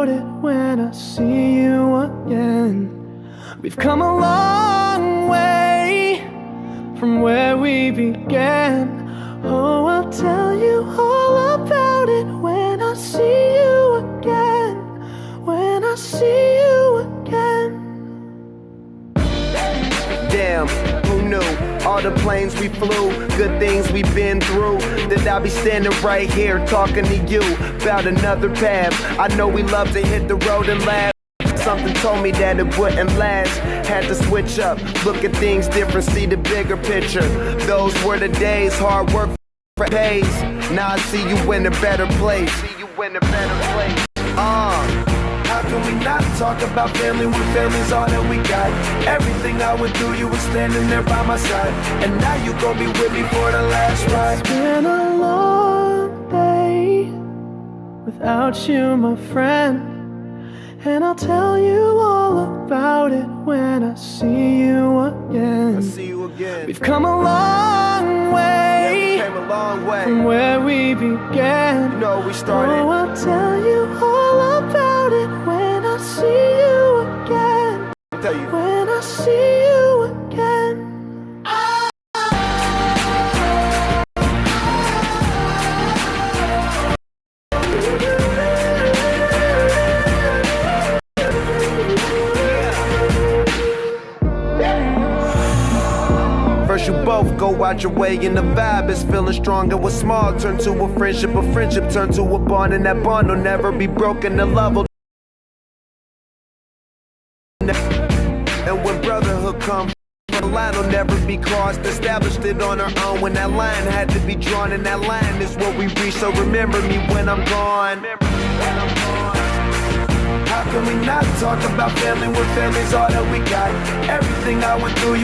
about it when I see you again. We've come a long way from where we began. Oh, I'll tell you all about it when I see you again. When I see you again. Damn, who knew? All the planes we flew, good things we've been through, that I'll be standing right here talking to you about another path. I know we love to hit the road and laugh. Something told me that it wouldn't last. Had to switch up, look at things different, see the bigger picture. Those were the days, hard work pays. Now I see you in a better place. How can we not talk about family when family's all that we got? Everything I went through, you were standing there by my side, and now you gon' be with me for the last ride. It's been a long day without you, my friend, and I'll tell you all about it when I see you again. We've come a long way, from where we began. You know we started. Oh, I'll tell you all about it when I see you again. When I see you again. First you both go out your way and the vibe is feeling stronger. What's small turn to a friendship turn to a bond, and that bond will never be broken. The love will. And when brotherhood comes, the line will never be crossed. Established it on our own when that line had to be drawn, and that line is what we reach. So remember me when I'm gone. How can we not talk about family when family's all that we got? Everything I went through.